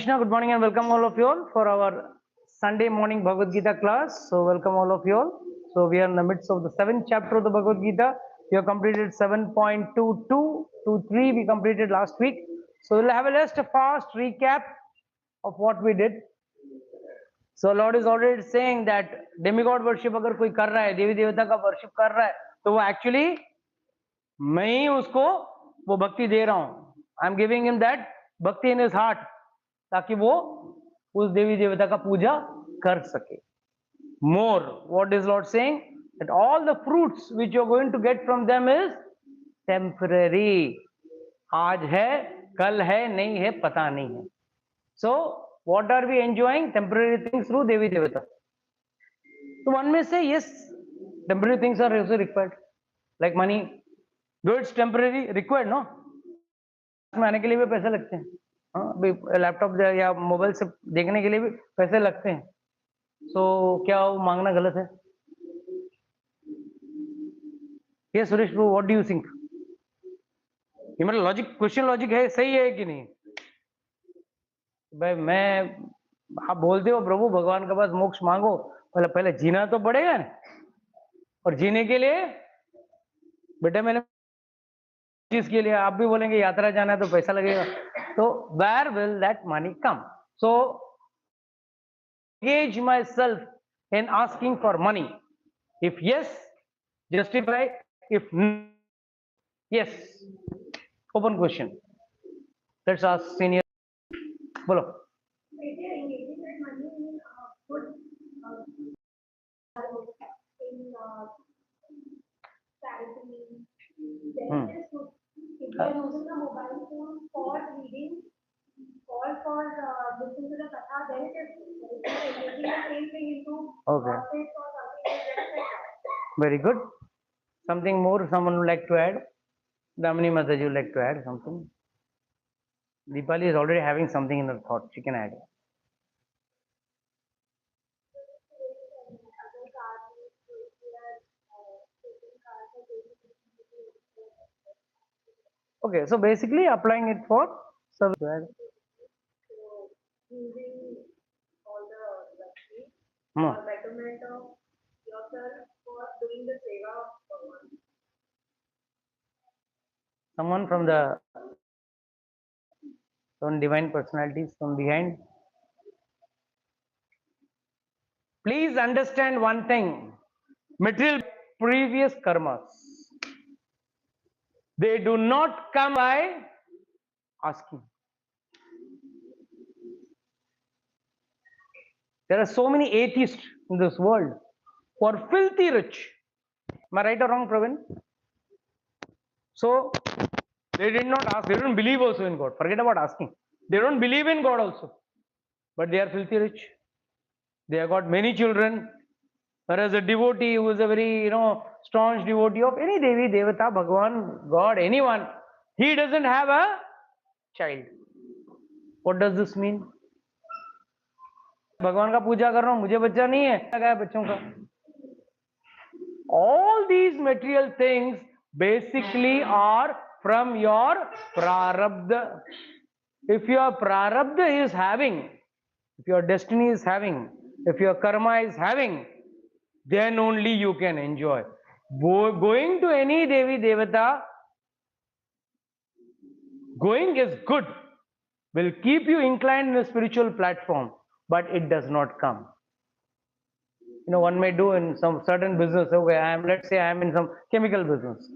Krishna, good morning and welcome all of you all for our Sunday morning Bhagavad Gita class. So welcome all of you all. So we are in the midst of the 7th chapter of the Bhagavad Gita. We have completed 7.22 to 3 we completed last week. So we'll have a just a fast recap of what we did. So Lord is already saying that demigod worship अगर कोई कर रहा है, देवी देवता का worship कर रहा है, तो वो actually मैं ही उसको वो भक्ति दे रहा हूँ. I am giving him that bhakti in his heart, ताकि वो उस देवी देवता का पूजा कर सके. More, what is Lord saying? That all the fruits which you are going to get from them is temporary. आज है, कल है, नहीं है, पता नहीं है. So what are we enjoying? Temporary things through Devi Devata. So one may say, yes, temporary things are also required, like money. Though it's temporary, required, no? में आने के लिए भी पैसे लगते हैं. हाँ, लैपटॉप या मोबाइल से देखने के लिए भी पैसे लगते हैं. So क्या वो मांगना गलत है? Yes, Suresh bro, what do you think? ये मेरा लॉजिक, क्वेश्चन लॉजिक है, सही है कि नहीं? भाई मैं, आप बोलते हो प्रभु भगवान के पास मोक्ष मांगो, पहले जीना तो पड़ेगा ना. और जीने के लिए बेटा मैंने जिसके लिए आप भी बोलेंगे यात्रा जाना है तो पैसा लगेगा. तो where will that money come? So engage myself in asking for money. If yes, justify. If no, yes. Open question. Let's ask senior. बोलो. If you are using the mobile phone for reading or for listening to the katha, then it is engaging the same thing into Okay. gossip or something like that. Very good. Something more someone would like to add? Damini Mataji would like to add something? Deepali is already having something in her thought. She can add. Okay, so basically applying it for service. Using all the luxury Hmm. or betterment of yourself for doing the seva of someone. Someone from the some divine personalities from behind. Please understand one thing. Material previous karmas, they do not come by asking. There are so many atheists in this world who are filthy rich. Am I right or wrong, Pravin? So they did not ask. They don't believe also in God. Forget about asking. They don't believe in God also, but they are filthy rich. They have got many children. Whereas a devotee who is a very, staunch devotee of any Devi, Devata, Bhagwan, God, anyone, he doesn't have a child. What does this mean? भगवान का पूजा कर रहा हूँ, मुझे बच्चा नहीं है, लगा बच्चों का. All these material things basically are from your prarabdha. If your prarabdha is having, if your destiny is having, if your karma is having, then only you can enjoy. Going to any Devi Devata, going is good, will keep you inclined in a spiritual platform, but it does not come. One may do in some certain business. Okay, let's say I am in some chemical business.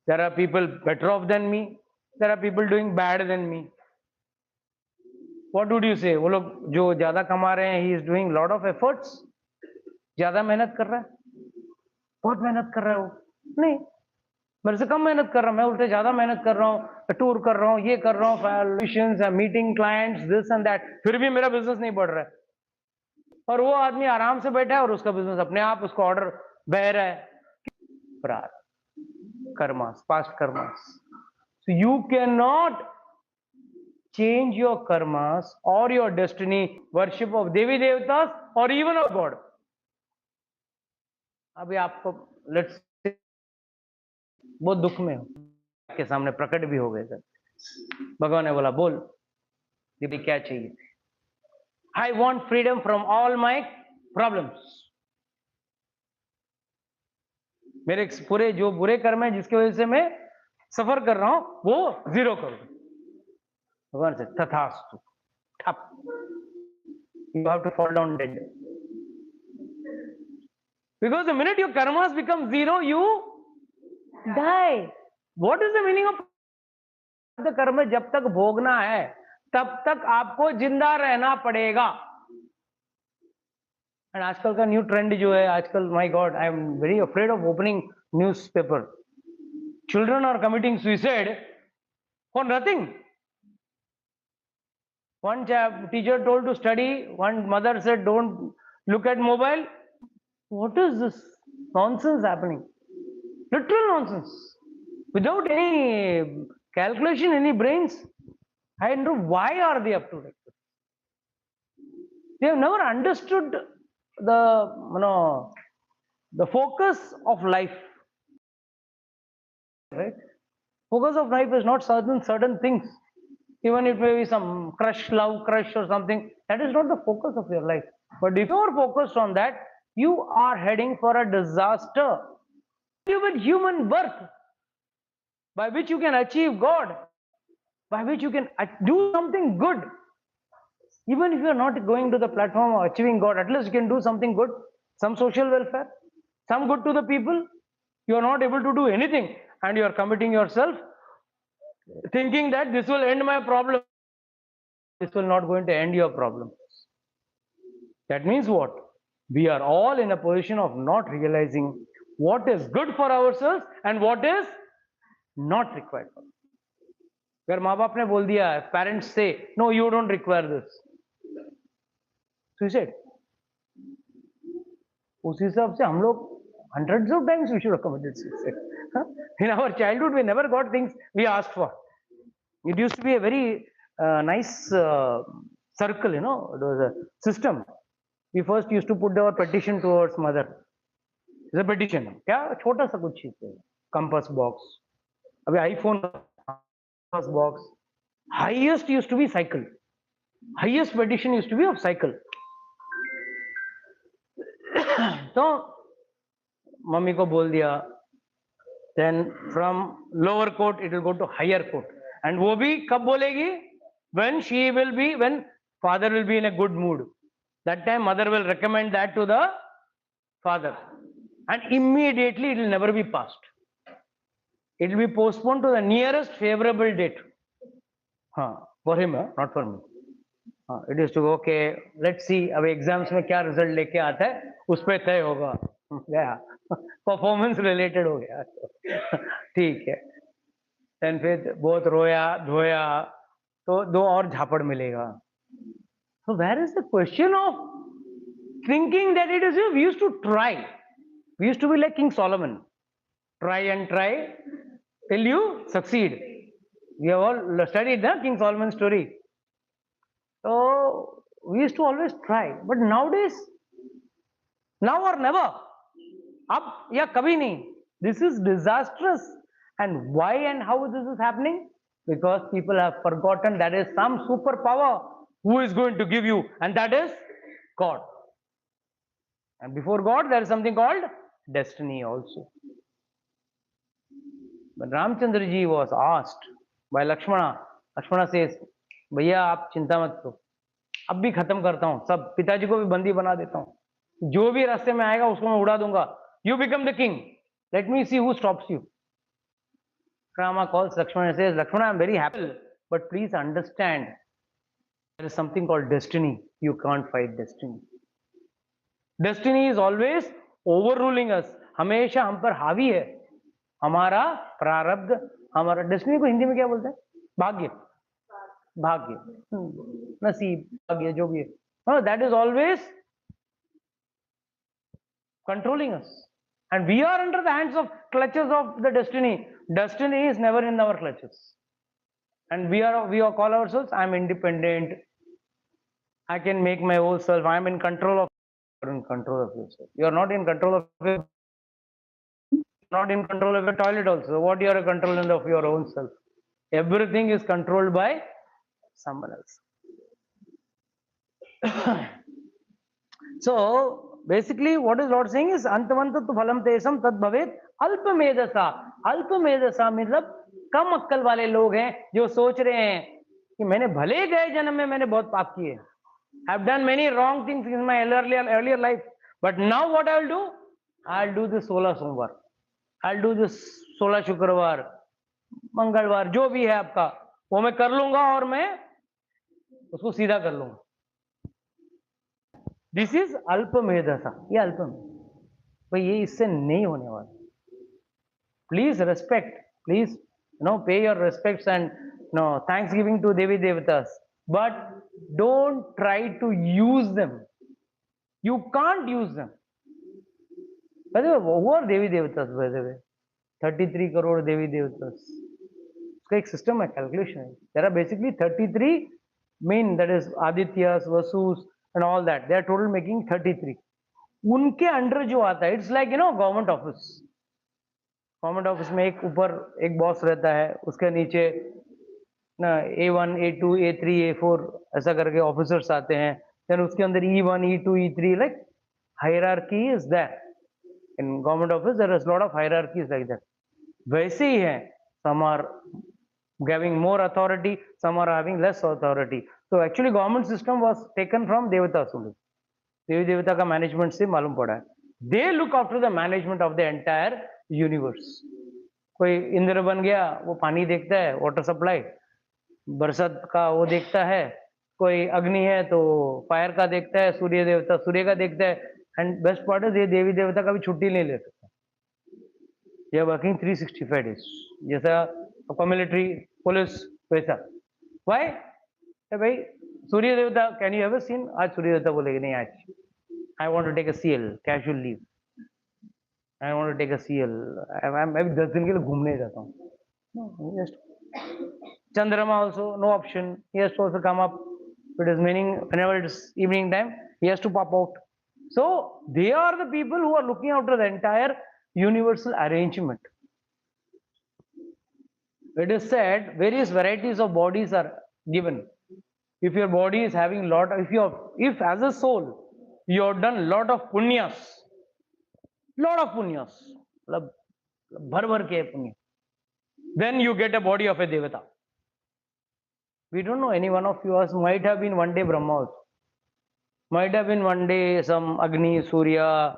There are people better off than me. There are people doing bad than me. What would you say? वो लोग जो ज़्यादा कमा रहे हैं, he is doing lot of efforts. ज़्यादा मेहनत कर रहा है, बहुत मेहनत कर रहा है वो. नहीं, मेरे से कम मेहनत कर रहा हूँ, मैं उल्टे ज़्यादा मेहनत कर रहा हूँ, टूर कर रहा हूँ, ये कर रहा हूँ, meeting clients, this and that, फिर भी मेरा बिजनेस नहीं बढ़ रहा है. और वो आदमी आराम से बैठा है और उसका बिजनेस अपने आप उसको ऑर्डर बह रहा है. Karmas, past karmas. So you cannot change your karmas or your destiny, worship of Devi Devatas or even of God. अभी आपको लेट्स बहुत दुख में हो, के सामने प्रकट भी हो गए सर. भगवान ने बोला बोल दीदी क्या चाहिए. I want freedom from all my problems. मेरे पूरे जो बुरे कर्म है जिसकी वजह से मैं सफर कर रहा हूं वो जीरो कर दो. भगवान से तथास्तु. ठप. You have to fall down dead. Because the minute your karmas become zero, you die. What is the meaning of कर्म? जब तक भोगना है तब तक आपको जिंदा रहना पड़ेगा. एंड आजकल का न्यू ट्रेंड जो है आजकल, my god, I am very afraid of opening newspaper. Children are committing suicide for nothing. One teacher told to study, one mother said don't look at mobile. What is this nonsense happening? Literal nonsense. Without any calculation, any brains. I don't know why are they up to that. They have never understood the, the focus of life. Right? Focus of life is not certain things. Even it may be some love crush or something, that is not the focus of your life. But if you are focused on that, you are heading for a disaster. With human birth, by which you can achieve God, by which you can do something good. Even if you are not going to the platform of achieving God, at least you can do something good, some social welfare, some good to the people. You are not able to do anything, and you are committing yourself, thinking that this will end my problem. This will not going to end your problem. That means what? We are all in a position of not realizing what is good for ourselves and what is not required for us. अगर माँ बाप ने बोल दिया, parents say, no, you don't require this. Suicide. उस हिसाब से हम लोग hundreds of times we should have committed suicide. In our childhood, we never got things we asked for. It used to be a very nice circle, it was a system. We first used to put our petition towards mother. It's a petition. क्या छोटा सा कुछ चीज है. Compass box. अभी iPhone compass box. Highest used to be cycle. Highest petition used to be of cycle. तो mummy को बोल दिया. Then from lower court it will go to higher court. And वो भी कब बोलेगी? When father will be in a good mood. That time mother will recommend that to the father. And immediately it will never be passed. It will be postponed to the nearest favorable date. For him, not for me. It is to go, okay, let's see, अब exams में क्या result लेके आता है उस पर तय होगा. गया परफॉर्मेंस रिलेटेड हो गया. ठीक है. देन फिर बहुत रोया धोया तो 2 और झापड़ मिलेगा. So where is the question of thinking that it is you? We used to try. We used to be like King Solomon. Try and try till you succeed. We have all studied the King Solomon story. So we used to always try. But nowadays, now or never. Ab ya kabhi nahi. This is disastrous. And why and how this is happening? Because people have forgotten that is some superpower who is going to give you, and that is God. And before God, there is something called destiny also. When Ramchandra ji was asked by Lakshmana, Lakshmana says, भैया आप चिंता मत करो, अब भी खत्म करता हूँ, सब पिताजी को भी बंदी बना देता हूँ, जो भी रास्ते में आएगा उसको मैं उड़ा दूंगा. You become the king. Let me see who stops you. Rama calls Lakshmana and says, Lakshmana, I am very happy, but please understand, there is something called destiny. You can't fight destiny. Destiny is always overruling us. हमेशा हम पर हावी है. हमारा प्रारब्ध, हमारा destiny को हिंदी में क्या बोलते हैं? भाग्य. भाग्य, नसीब, भाग्य, जो भी है. No, that is always controlling us. And we are under the hands of clutches of the destiny. Destiny is never in our clutches. And we are call ourselves, I am independent. I can make my own self. I am in control of. You are in control of yourself. You are not in control of your, not in control of your toilet also. What you are in control of your own self. Everything is controlled by someone else. So basically, what is Lord saying is antavantat phalam tesam tad bhavet अल्पमेधसा. अल्पमेधसा मतलब कम अक्कल वाले लोग हैं जो सोच रहे हैं कि मैंने भले गए जन्म में मैंने बहुत पाप किए, I've done many wrong things in my earlier life, but now what I'll do? I'll do this 16 सोमवार, I'll do this 16 शुक्रवार, मंगलवार, जो भी है आपका वो मैं कर लूंगा और मैं उसको सीधा कर लूंगा. दिस इज अल्पमेधसा. ये अल्प में भाई, ये इससे नहीं होने वाला. Please respect, please pay your respects and thanks giving to देवी देवतास, but don't try to use them. You can't use them. वो देवी देवतास, बाय द वे 33 करोड़ देवी देवतास, उसका एक सिस्टम है, कैलकुलेशन है. There are basically 33 men, that is आदित्यस, वसुस and all that, they are total making 33. उनके अंडर जो आता है, it's like government office. Government office में एक ऊपर एक बॉस रहता है, उसके नीचे ना A1, A2, A3, A4 ऐसा करके ऑफिसर्स आते हैं. देन उसके अंदर E1, E2, E3, like hierarchy is that. In government office there is lot of hierarchies like that. वैसे ही है, some are giving more authority, some are having less authority. तो actually government system was taken from देवता. देवी देवता का management से मालूम पड़ा है. They look after the management of the entire universe. कोई इंद्र बन गया, वो पानी देखता है, वाटर सप्लाई, बरसात का वो देखता है. कोई अग्नि है तो फायर का देखता है, सूर्य देवता सूर्य का देखता है. एंड बेस्ट पार्ट है, ये देवी देवता का भी छुट्टी नहीं ले सकता. ये वर्किंग 365 डेज, जैसा आपका मिलिट्री पुलिस वैसा. वाई भाई, सूर्य देवता, कैन यू एवर सीन? आज सूर्य देवता बोलेगे नहीं, आज I want to take a CL, casual leave, I want to take a CL, मैं भी 10 दिन के लिए घूमने जाता हूँ. Chandrama also no option, he has to also come up. It is meaning whenever it's evening time, he has to pop out. So they are the people who are looking after the entire universal arrangement. It is said various varieties of bodies are given. If your body is having lot, if as a soul you have done lot of punyas, मतलब भर भर के पुण्य, then you get a body of a devata. We don't know, any one of you might have been one day Brahma also, might have been one day some Agni, Surya,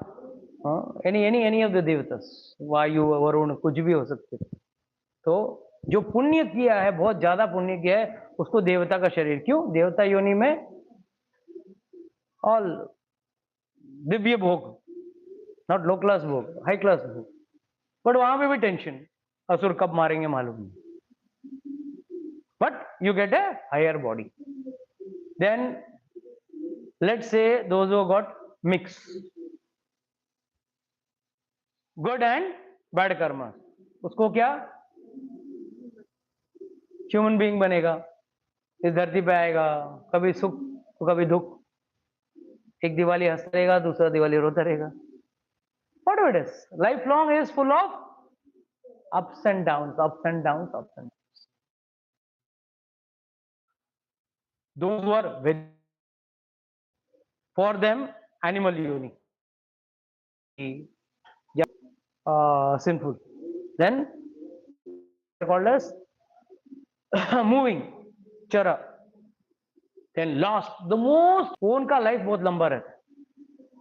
any of the devatas, Vayu, Varun, कुछ भी हो सकते. तो जो पुण्य किया है, बहुत ज्यादा पुण्य किया है, उसको देवता का शरीर. क्यों? देवता योनि में ऑल दिव्य भोग, नॉट लो क्लास भोग, हाई क्लास भोग. बट वहां पे भी टेंशन, असुर कब मारेंगे मालूम नहीं. But you get a higher body. Then let's say those who got mix, good and bad karma, उसको क्या ह्यूमन बीइंग बनेगा, इस धरती पे आएगा, कभी सुख तो कभी दुख. एक दिवाली हंस रहेगा, दूसरा दिवाली रोता रहेगा. Whatever it is, life long is full of ups and downs, ups and downs, ups and downs. Those who are very, for them animal yoni, sinful, then called as moving chara. Then last, the most, उनका life बहुत लंबा रहता है,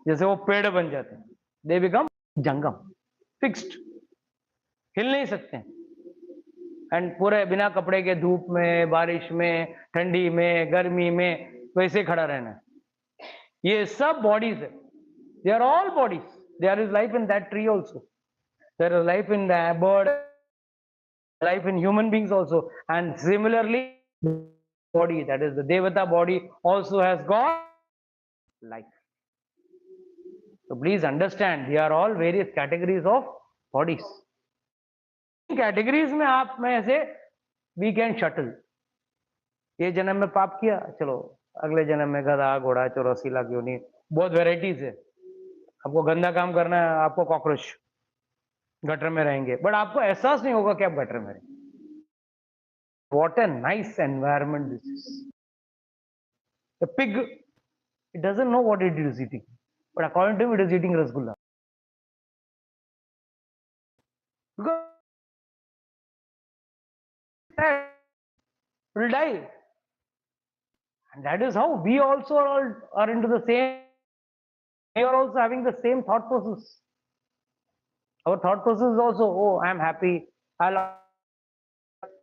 जैसे वो पेड़ बन जाते हैं. दे बिकम जंगम, फिक्स्ड, हिल नहीं सकते हैं. एंड पूरे बिना कपड़े के, धूप में, बारिश में, ठंडी में, गर्मी में वैसे खड़ा रहना है. ये सब बॉडीज है. They are all bodies. There is life in that tree also, there is life in the bird, life in human beings also, and similarly body, that is the devata body, also has got life. So please understand, they are all various categories of bodies. Categories में आप में ऐसे we can shuttle. ये जन्म में पाप किया, चलो अगले जन्म में गधा, घोड़ा, चौरसीला, क्यों नहीं, बहुत वेराइटीज है. आपको गंदा काम करना है, आपको कॉकरोच, गटर में रहेंगे, बट आपको एहसास नहीं होगा कि आप गटर में रहेंगे. What a nice environment this is. A pig It doesn't know what it is eating. But according to him, it is eating rasgulla. Because it will die. And that is how we also are into the same, we are also having the same thought process. Our thought process is also, oh, I am happy, I'll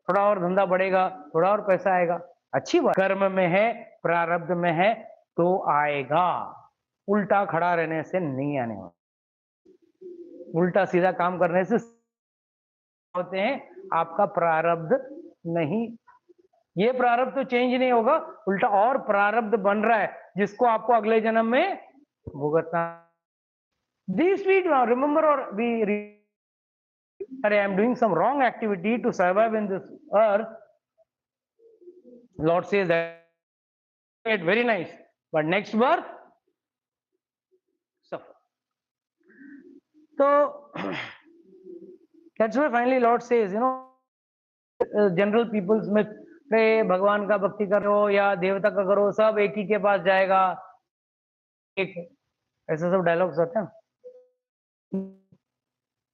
थोड़ा और धंधा बढ़ेगा, थोड़ा और पैसा आएगा, अच्छी बात, कर्म में है, प्रारब्ध में है, तो आएगा, उल्टा खड़ा रहने से नहीं आने वाला, उल्टा सीधा काम करने से होते हैं, आपका प्रारब्ध नहीं, ये प्रारब्ध तो चेंज नहीं होगा, उल्टा और प्रारब्ध बन रहा है, जिसको आपको अगले जन्म में भुगतना. These we remember or we I am doing some wrong activity to survive in this earth. Lord says that very nice, but next birth suffer. So that's why finally Lord says, general people's myth, भगवान का भक्ति करो या देवता का करो, सब एक ही के पास जाएगा, एक ऐसा सब डायलॉग्स होते हैं.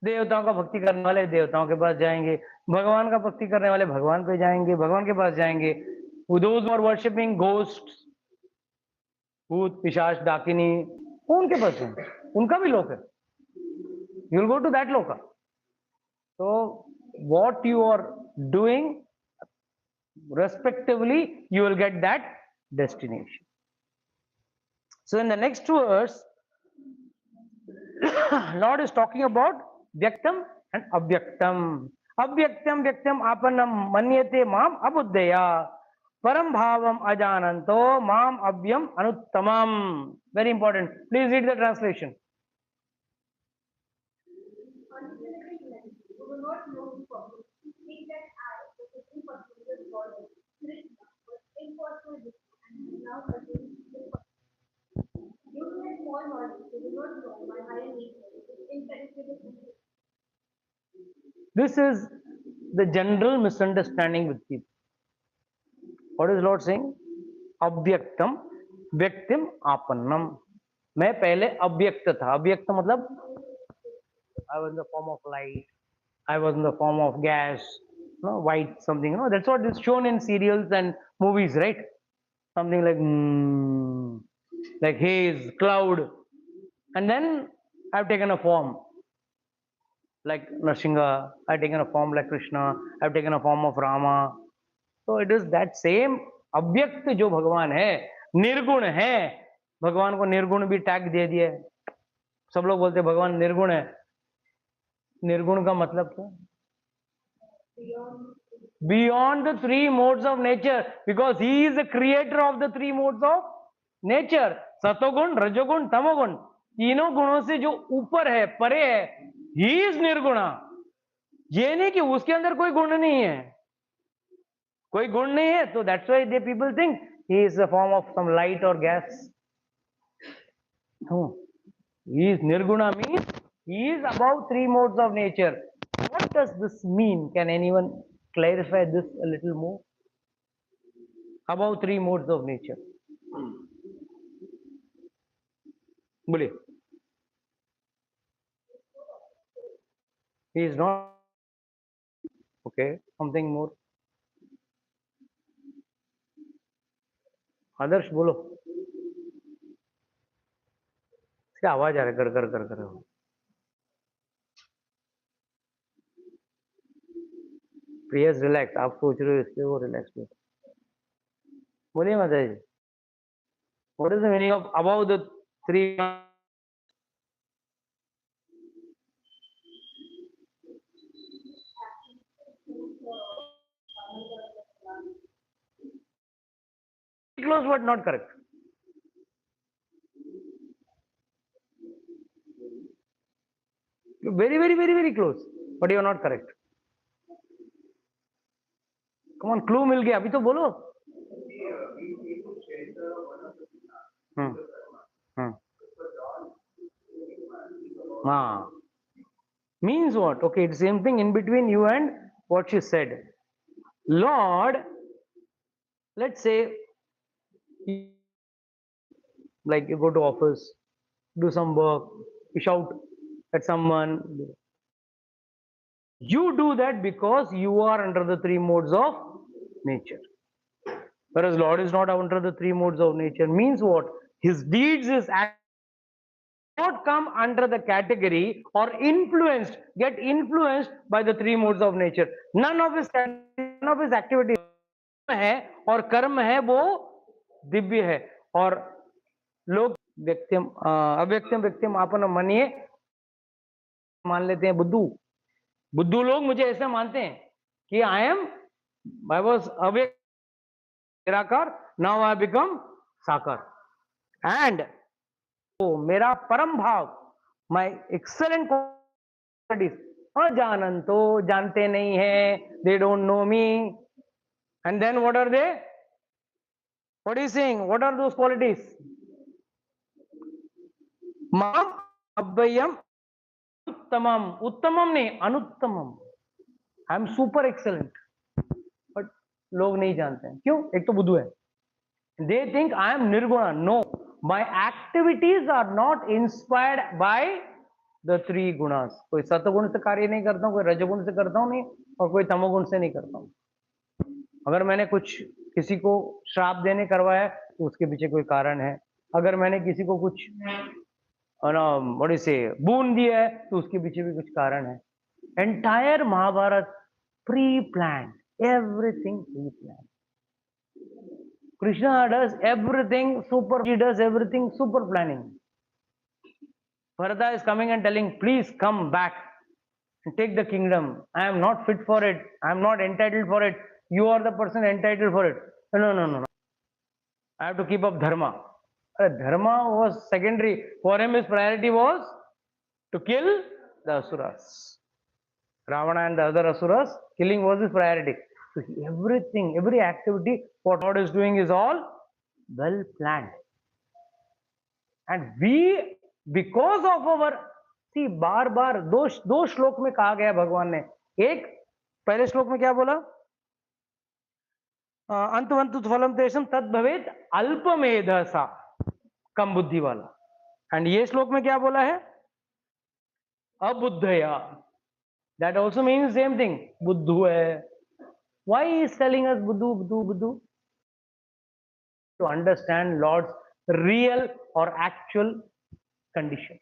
देवताओं का भक्ति करने वाले देवताओं के पास जाएंगे, भगवान का भक्ति करने वाले भगवान पे जाएंगे, भगवान के पास जाएंगे. Those who are worshipping ghosts, भूत पिशाच डाकिनी, उनके पास जाएंगे, उनका भी लोक है. You will go to that loka. So what you are doing, respectively, you will get that destination. So in the next verse, Lord is talking about Vyaktam and Avyaktam. Avyaktam Vyaktam Apanam Manyate Mam Abuddhaya Param Bhavam Ajananto Mam Avyam Anuttamam. Very important. Please read the translation. Who do not know the purpose, think that I, the supreme personality of God, Krishna, was impossible before and now continues to be possible. Due to their small knowledge, they do not know my higher nature, which is impenetrable. This is the general misunderstanding with people. What is Lord saying? अव्यक्तम व्यक्तिम आपन्नम. मैं पहले अव्यक्त था. अव्यक्त मतलब I was in the form of light, I was in the form of gas, white something, that's what is shown in serials and movies, right? Something like haze, cloud, and then I've taken a form like Nrsimha, I've taken a form like Krishna, I've taken a form of Rama. So it is that same अव्यक्त जो भगवान है, निर्गुण है. भगवान को निर्गुण भी टैग दे दिया है. सब लोग बोलते हैं भगवान निर्गुण है. निर्गुण का मतलब क्या? Beyond the three modes of nature, because he is the creator of the three modes of nature. सतोगुण, रजोगुण, तमोगुण, तीनों गुणों से जो ऊपर है, परे है, he is निर्गुणा. ये नहीं कि उसके अंदर कोई गुण नहीं है, कोई गुण नहीं है, तो that's why the people think he is the form of some light or gas. No, he is nirguna means he is above three modes of nature. What does this mean? Can anyone clarify this a little more? Above three modes of nature. बोलिए. He is not. Okay, something more. आदर्श बोलो. इसका आवाज आ रहा है कर कर कर कर. प्रियस रिलैक्स. आप सोच रहे हो इसलिए वो रिलैक्स हो. बोलिए माता जी. What is the meaning of above the three? Close but not correct. Very, very, very, very close, but you are not correct. Come on, clue मिल गया. अभी तो बोलो. Means what? Okay, it's the same thing in between you and what she said. Lord, let's say like you go to office, do some work, you shout at someone. You do that because you are under the three modes of nature. Whereas Lord is not under the three modes of nature. Means what? His deeds is not come under the category or get influenced by the three modes of nature. None of his activities है और कर्म है वो दिव्य है और लोग व्यक्तिम अव्यक्तिम व्यक्तिम आपन मनिए मान लेते हैं बुद्धू लोग मुझे ऐसे मानते हैं कि आई वॉज अव्यक्त निराकार, नाउ आई बिकम साकार एंड तो मेरा परम भाव माय एक्सेलेंट क्वालिटीज अजानंतो जानते नहीं है, they don't know me and then what are they, what is saying, what are those qualities? माम अव्ययम उत्तमम, उत्तमम नहीं अनुत्तमम, I am super excellent, but लोग नहीं जानते हैं क्यों? एक तो बुद्धू है, they think I am nirguna. No, my activities are not inspired by the three gunas. कोई सतगुण से कार्य नहीं करता हूँ, कोई रजगुण से करता हूँ नहीं, और कोई तमोगुण से नहीं करता हूँ। अगर मैंने कुछ किसी को श्राप देने करवाया तो उसके पीछे कोई कारण है, अगर मैंने किसी को कुछ बड़ी से बून दिया है तो उसके पीछे भी कुछ कारण है। Entire Mahabharata pre plan, everything pre plan. Krishna does everything super, he does everything super planning. Bharata is coming and telling, please come back and take the kingdom. I am not fit for it. I am not entitled for it. You are the person entitled for it. No. I have to keep up dharma. Dharma was secondary. For him, his priority was to kill the asuras. Ravana and the other asuras, killing was his priority. So everything, every activity, what God is doing is all well planned. And we, because of our, see, बार बार दो श्लोक में कहा गया भगवान ने। एक पहले श्लोक में क्या बोला? अंतवंतु फलम तेषम तद भवेत अल्पमेधसा, कम बुद्धि वाला। एंड ये श्लोक में क्या बोला है? अबुद्धया, that also means same thing, बुद्धू है। Why he is telling us buddhu? To understand Lord's real or actual condition.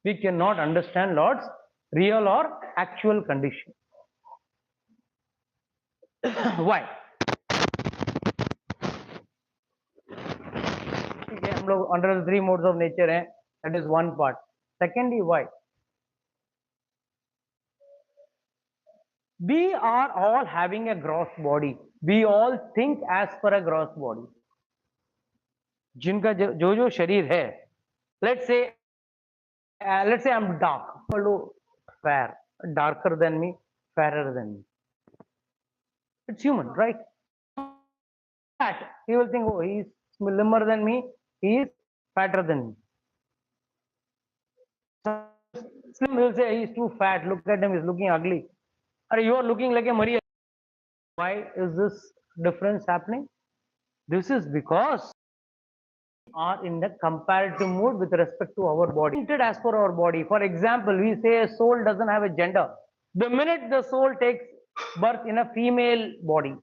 We cannot understand Lord's real or actual condition. Why? ठीक है, हम लोग under the three modes of nature हैं, that is one part. Secondly, why? We are all having a gross body. We all think as per a gross body. जिनका जो शरीर है, let's say I'm dark, fair, darker than me, fairer than me. It's human, right? Fat, he will think, oh, he is slimmer than me, he is fatter than me. Slim will say he is too fat, look at him, he is looking ugly. Or you are looking like a Maria. Why is this difference happening? This is because we are in the comparative mood with respect to our body. As for our body, for example, we say a soul doesn't have a gender. The minute the soul takes birth in a female body,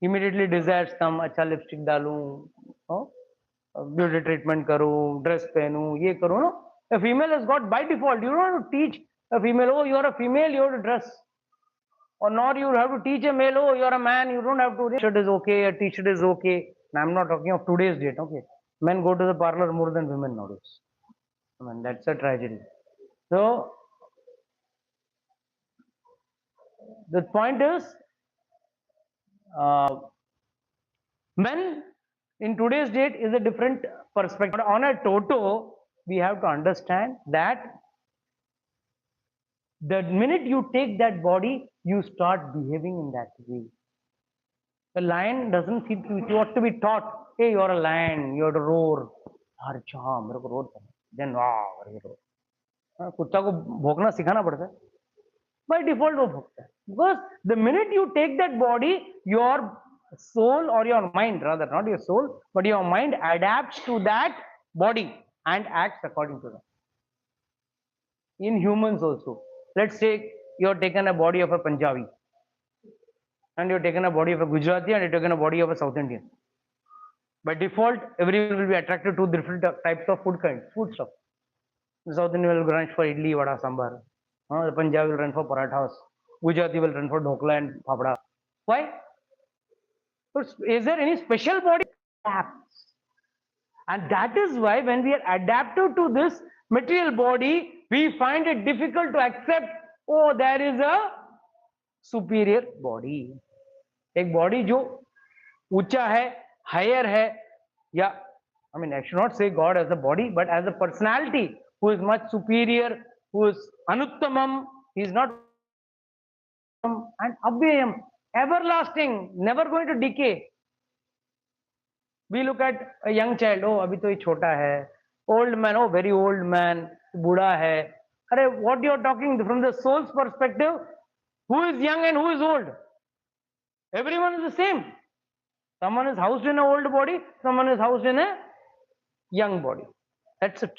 immediately desires come, अच्छा lipstick डालूं, beauty treatment करूं, dress पहनूं, ये करूं, no? A female has got by default. You don't have to teach a female, oh, you are a female, you have to dress. Or nor you have to teach a male, oh, you are a man, you don't have to. T-shirt is okay, a t-shirt is okay. And I'm not talking of today's date, okay? Men go to the parlor more than women nowadays. I mean, that's a tragedy. So, the point is, men in today's date is a different perspective. On a toto, we have to understand that the minute you take that body, you start behaving in that way. The lion doesn't seem to, you have to be taught, hey, you're a lion, you have to roar. Then, wow, कुत्ता को भौंकना सिखाना पड़ता है, by default वो भौंकता है, because the minute you take that body, your soul or your mind, rather, not your soul, but your mind adapts to that body and acts according to that. In humans also, let's say you're taken a body of a Punjabi, and you're taken a body of a Gujarati, and you're taken a body of a South Indian. By default, everyone will be attracted to different types of food stuff. The South Indian will run for idli, vada, sambar. The Punjabi will run for parathas. Gujarati will run for dhokla and fafda. Why? So is there any special body? And that is why when we are adapted to this material body, we find it difficult to accept, oh, there is a superior body. एक body जो ऊंचा है, higher है, या I mean, I should not say God as a body, but as a personality who is much superior, who is anuttamam, he is not and abhyayam, everlasting, never going to decay. We look at a young child, oh, अभी तो ये छोटा है. Old man, oh, very old man, बूढ़ा है. अरे, what you are talking from the soul's perspective? Who is young and who is old? Everyone is the same. Someone is housed in an old body, someone is housed in a young body. That's it.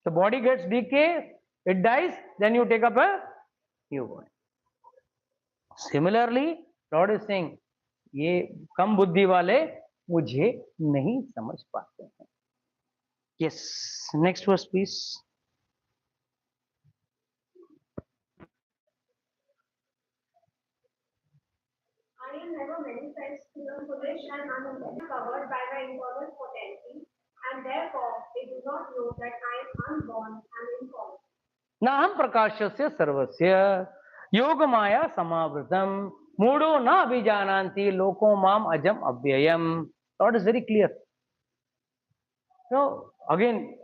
The body gets decay, it dies, then you take up a new body. Similarly, Lord is saying, ये कम बुद्धि वाले मुझे नहीं समझ पाते हैं. Yes, next verse please. I am never manifest to the foolish and unaware, covered by my intolerant potency, and therefore they do not know that I am unborn and informed. नाहं प्रकाशस्य सर्वस्य योग माया समावृतम मूढ़ो न अभिजानान्ति लोको माम अजम अव्ययम. Lord is very clear. So again,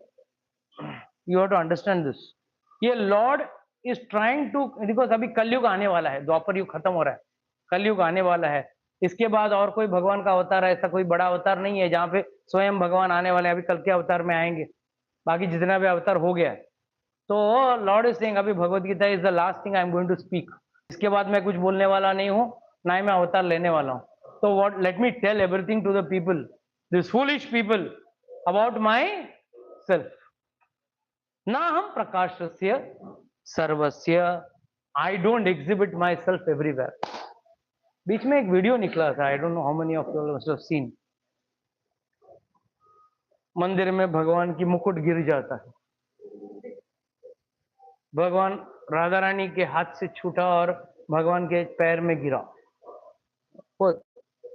you have to understand this. ये Lord is trying to, because अभी कलयुग आने वाला है, द्वापर युग खत्म हो रहा है, कलयुग आने वाला है. इसके बाद और कोई भगवान का अवतार ऐसा कोई बड़ा अवतार नहीं है जहाँ पे स्वयं भगवान आने वाले हैं. अभी कल के अवतार में आएंगे, बाकी जितना भी अवतार हो गया है. तो लॉर्ड इज सेइंग, अभी Bhagavad Gita is the last thing I am going to speak. इसके बाद मैं कुछ बोलने वाला नहीं हूँ, ना ही मैं अवतार लेने वाला हूँ. तो what, let me tell everything to the people, this foolish people, about myself. ना हम प्रकाशस्य सर्वस्य, I don't exhibit myself everywhere. बीच में एक वीडियो निकला था, I don't know how many of you must have seen. मंदिर में भगवान की मुकुट गिर जाता है, भगवान राधा रानी के हाथ से छूटा और भगवान के पैर में गिरा. बहुत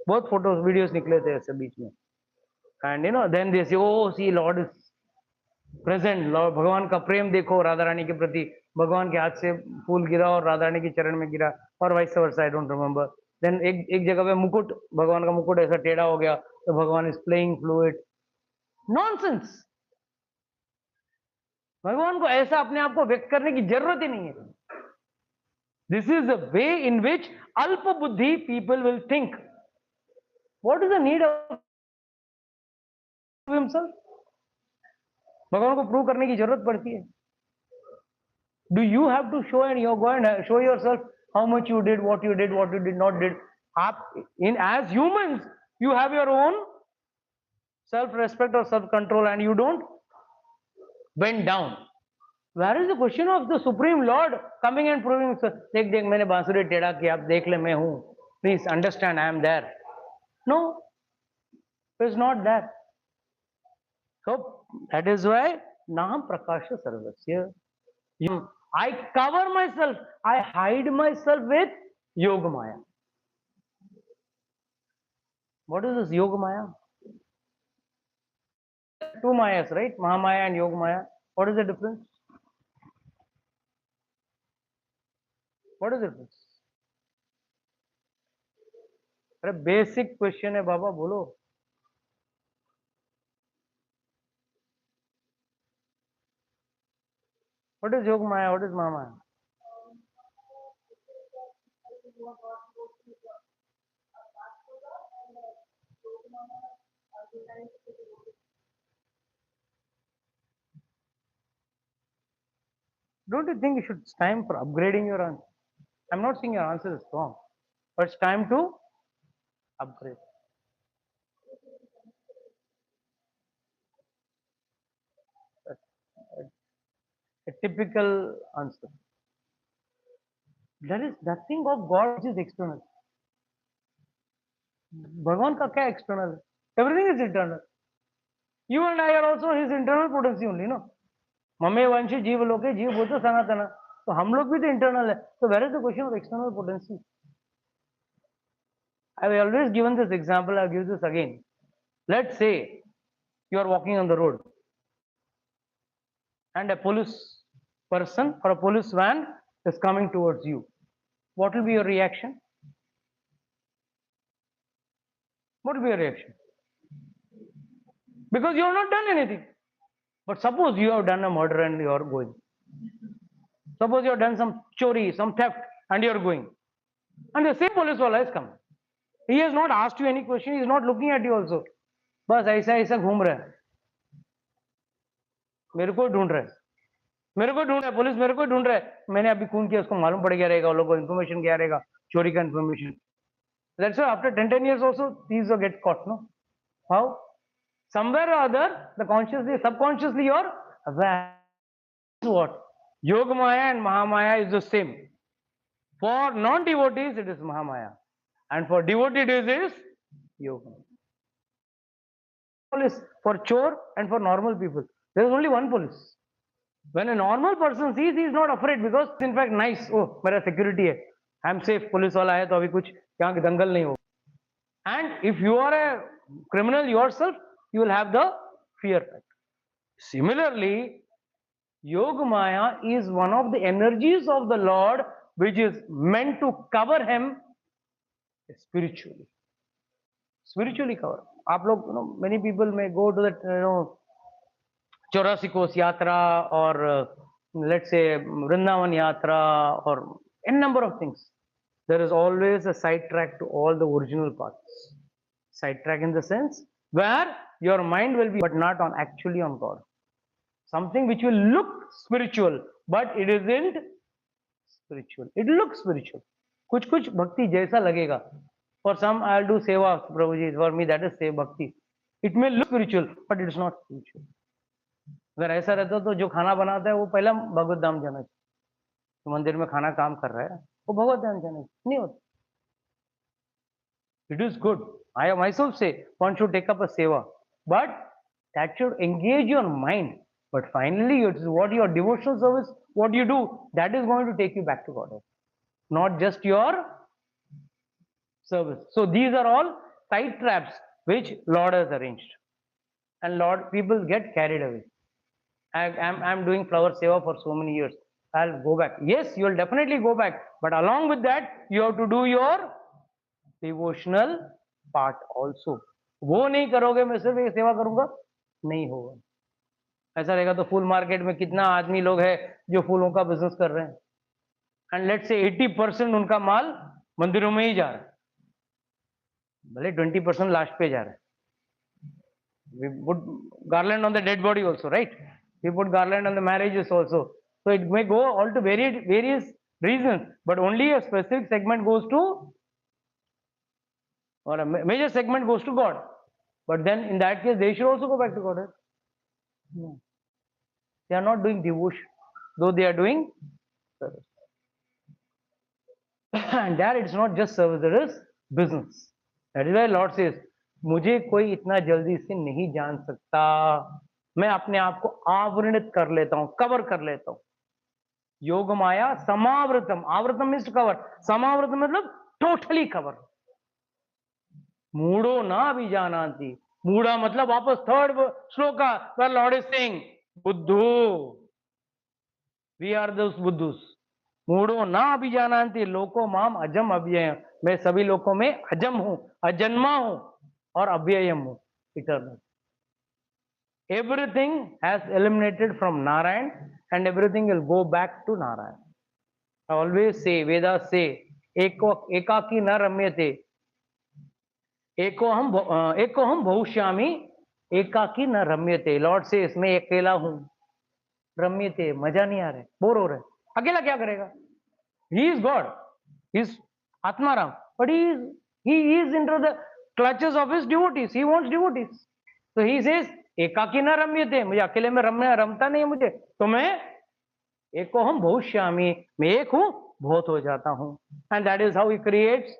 बहुत फोटोज वीडियोस निकले थे ऐसे बीच में. And you know then they say, O see lord is present. Lord, भगवान का प्रेम देखो राधा रानी के प्रति. भगवान के हाथ से फूल गिरा और राधा रानी के चरण में गिरा, और vice versa, I don't remember. Then एक जगह पे मुकुट, भगवान का मुकुट ऐसा टेढ़ा हो गया, तो भगवान इज प्लेइंग फ्लूइड. नॉनसेंस. भगवान को ऐसा अपने आप को व्यक्त करने की जरूरत ही नहीं है. This is the way in which alpa buddhi people will think. What is the need of himself? भगवान को प्रूव करने की जरूरत पड़ती है. Do you have to show, and you go and show yourself how much you did, what you did not did? In as humans, you have your own self-respect or self-control, and you don't bend down. Where is the question of the Supreme Lord coming and proving, देख देख मैंने बांसुरी टेढ़ा किया, आप देख ले मैं हूं, please understand I am there. No, it is not that. So that is why Naham Prakasha Sarvasya. I cover myself, I hide myself with Yoga Maya. What is this Yoga Maya? Two Mayas, right? Mahamaya and Yoga Maya. What is the difference? What is the difference? अरे basic question है बाबा, बोलो. What is Yoga Maya? What is Mahamaya? Don't you think it's time for upgrading your answer? I'm not saying your answer is wrong, but it's time to upgrade. A typical answer. There is nothing of God which is external. भगवान का क्या external है? Everything is internal. You and I are also his internal potency only, no? ममे वंशी जीव लोके जीव भूत सनातन. तो हम लोग भी तो internal है. So where is the question of external potency? I have always given this example. I'll give this again. Let's say you are walking on the road and a police person or a police van is coming towards you. What will be your reaction? What will be your reaction? Because you have not done anything. But suppose you have done a murder and you are going. Suppose you have done some chori, some theft, and you are going. And the same police wala has come. He has not asked you any question. He is not looking at you also. बस ऐसा ऐसा घूम रहा है. मेरे को ढूंढ रहा है. मेरे को ढूंढ रहा है. पुलिस मेरे को ढूंढ रहा है. मैंने अभी खून किया, उसको मालूम पड़ गया रहेगा. वो लोगों को इन्फॉर्मेशन क्या रहेगा, चोरी का information. That's why after 10 years also thieves will get caught. No, how? Somewhere or other, the consciously, subconsciously, you're aware. What? Yoga Maya and Mahamaya is the same. For non-devotees, it is Mahamaya. And for devotees, it is Yoga. Police for chore and for normal people. There is only one police. When a normal person sees, he is not afraid because it's in fact nice. Oh, मेरा security है. I am safe. Police वाला है तो अभी कुछ यहाँ दंगल नहीं हो. And if you are a criminal yourself, you will have the fear factor. Similarly, Yoga Maya is one of the energies of the Lord which is meant to cover him spiritually. Spiritually cover. आप लोग, many people may go to that, 84 cos yatra or let's say Vrindavan yatra or n number of things. There is always a sidetrack to all the original paths. Sidetrack in the sense where your mind will be, but not on actually on God. Something which will look spiritual, but it isn't spiritual. It looks spiritual. कुछ कुछ भक्ति जैसा लगेगा. For some, I'll do seva, Prabhuji. For me, that is seva bhakti. It may look spiritual, but it is not spiritual. अगर ऐसा रहता तो जो खाना बनाता है वो पहला भगवत धाम जाना चाहिए. तो मंदिर में खाना काम कर रहा है वो भगवत धाम जाना चाहिए. नहीं होता. It is good. I myself say one should take up a seva, but that should engage your mind. But finally, it's what your devotional service, what you do, that is going to take you back to God, not just your service. So these are all side traps which Lord has arranged, and Lord, people get carried away. I'm doing flower seva for so many years. I'll go back. Yes, you will definitely go back, but along with that, you have to do your devotional part also. वो नहीं करोगे मैं सिर्फ ये सेवा करूंगा, नहीं होगा. ऐसा रहेगा तो फूल मार्केट में कितना आदमी लोग है जो फूलों का बिजनेस कर रहे हैं, एंड लेट्स से 80% उनका माल मंदिरों में ही जा रहा है, भले 20% लास्ट पे जा रहा है. We put garland on the dead body also, right? We put garland on the marriages also. So it may go all to various reasons, but only a specific segment goes to, or a major segment goes to God. But then in that case, they should also go back to God. Right? No. They are not doing devotion, though they are doing service. And there it's not just service, there is business. That is why Lord says, मुझे कोई इतना जल्दी से नहीं जान सकता. मैं अपने आप को आवृणित कर लेता हूं, कवर कर लेता हूं. योग माया समावृतम. आवृतम मीन्स टू कवर. समावृतम मतलब टोटली कवर. मूढ़ो ना भी जानाति. मूढ़ा मतलब वापस third shloka where Lord is saying बुद्धू, we are those बुद्धूस. मूढ़ो ना भी जानाति लोको माम अजम अव्ययम. मैं सभी लोकों में अजम हूं, अजन्मा हूं और अव्ययम हूं, eternal. Everything has eliminated from Narayan and everything will go back to Narayan. I always say, Vedas say, ekaki na ramyate. एको हम बहुश्यामी एकाकी न रम्यते. लॉर्ड से इसमें अकेला हूं, रम्यते मजा नहीं आ रहा है, बोर हो रहा है. अकेला क्या करेगा? He is God, he is Atmaram, but he is into the clutches of his devotees. He wants devotees. So he says, एकाकी न रम्यते, मुझे अकेले में रमता नहीं है मुझे, तो मैं एको हम बहुश्यामी, मैं एक हूं बहुत हो जाता हूं. And that is how he creates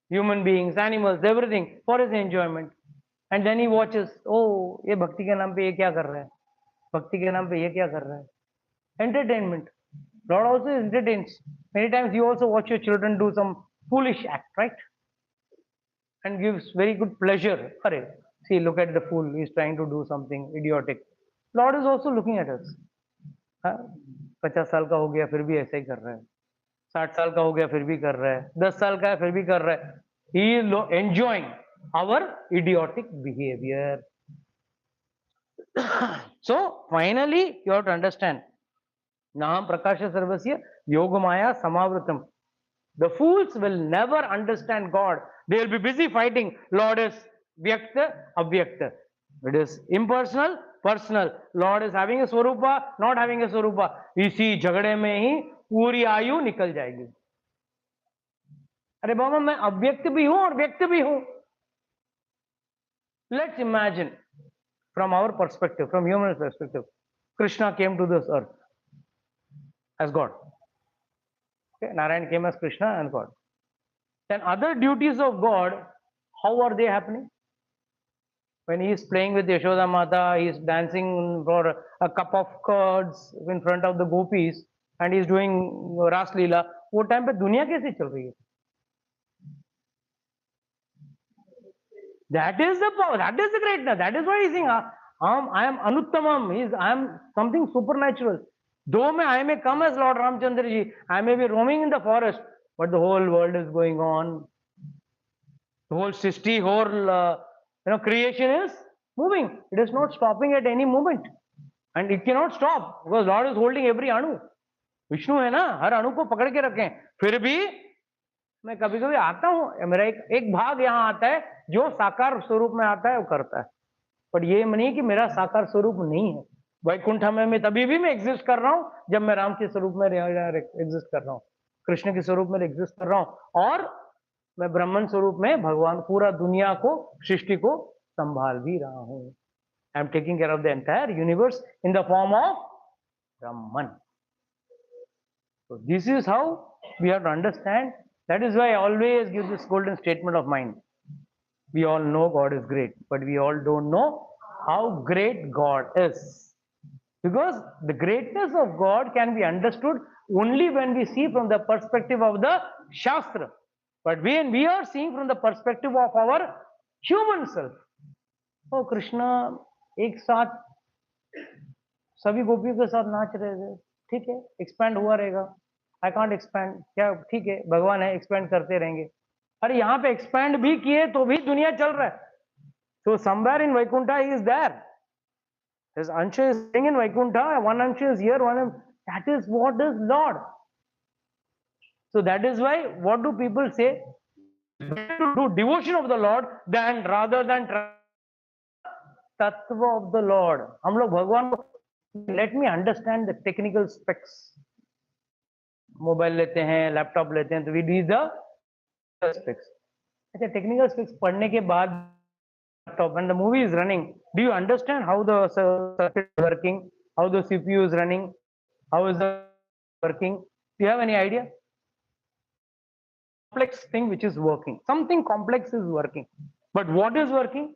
human beings, animals, everything for his enjoyment. And then he watches, oh ये भक्ति के नाम पे ये क्या कर रहा है, भक्ति के नाम पे ये क्या कर रहा है. Entertainment. Lord also entertains. Many times you also watch your children do some foolish act, right? And gives very good pleasure. Arey, see, look at the fool. He's trying to do something idiotic. Lord is also looking at us. हाँ, 50 साल का हो गया फिर भी ऐसा ही कर रहा है, 60 साल का हो गया फिर भी कर रहा है, 10 साल का है फिर भी कर रहा है. He is enjoying our idiotic behavior. So finally you have to understand, Naham Prakasha Sarvasya Yogamaya Samavritam. The fools will never understand God. They will be busy fighting. Lord is Vyakta, Avyakta. It is impersonal, personal. Lord is having a Swarupa, not having a Swarupa. इसी झगड़े में ही पूरी आयु निकल जाएगी. अरे बाबा मैं अव्यक्त भी हूं और व्यक्त भी हूं. Let's imagine from our perspective, from human perspective, Krishna came to this earth as God. Okay, Narayan came as Krishna and God. Then other duties of God, how are they happening? When he is playing with Yashoda Mata, he is dancing for a cup of curds in front of the gopis, and he is doing Ras Leela. वो time पे दुनिया कैसे चल रही है? That is the power. That is the greatness. That is why he is saying, I am Anuttamam. I am something supernatural. Though I may come as Lord Ramchandra ji, I may be roaming in the forest, but the whole world is going on. The whole Srishti, whole creation is moving. It is not stopping at any moment, and it cannot stop because Lord is holding every anu. Vishnu है ना, हर अणु को पकड़ के रखे. फिर भी मैं कभी कभी आता हूं, मेरा एक भाग यहाँ आता है जो साकार स्वरूप में आता है, वो करता है. पर ये नहीं कि मेरा साकार स्वरूप नहीं है. वैकुंठ में मैं तभी भी मैं एग्जिस्ट कर रहा हूं जब मैं राम के स्वरूप में एग्जिस्ट कर रहा हूं, कृष्ण के स्वरूप में एग्जिस्ट कर रहा हूं, और मैं ब्रह्मन स्वरूप में भगवान पूरा दुनिया को, सृष्टि को संभाल भी रहा हूं. I am taking care of the entire universe in the form of Brahman. So this is how we have to understand. That is why I always give this golden statement of mine. We all know God is great, but we all don't know how great God is. Because the greatness of God can be understood only when we see from the perspective of the Shastra. But when we are seeing from the perspective of our human self, oh Krishna एक साथ सभी गोपियों के साथ नाच रहे थे, ठीक है, एक्सपैंड हुआ रहेगा. आई कांट एक्सपैंड, क्या ठीक है, भगवान है, एक्सपैंड करते रहेंगे. अरे यहाँ पे एक्सपैंड भी किए तो भी दुनिया चल रहा है. So somewhere in Vaikuntha he is there. His Ansha is staying in Vaikuntha, one Ansha is here, that is what is Lord. So that is why, what do people say? To do devotion of the Lord than rather than tattva of the Lord. हम लोग भगवान को, let me understand the technical specs. Mobile लेते हैं, laptop लेते हैं, तो we do the specs. अच्छा, टेक्निकल स्पेक्स पढ़ने के बाद laptop and the movie is running, do you understand how the circuit is working, how the CPU is running, how is the working? Do you have any idea? Complex thing which is working, something complex is working, but what is working,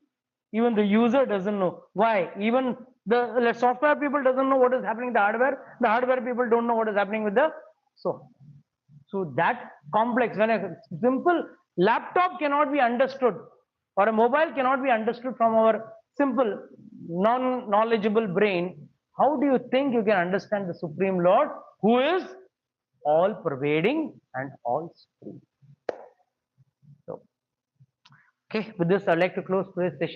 even the user doesn't know. Why? Even the software people doesn't know what is happening in the hardware people don't know what is happening with the software. So that complex, when a simple laptop cannot be understood or a mobile cannot be understood from our simple non-knowledgeable brain, how do you think you can understand the Supreme Lord who is all pervading and all supreme? So, okay, with this I'd like to close today's session.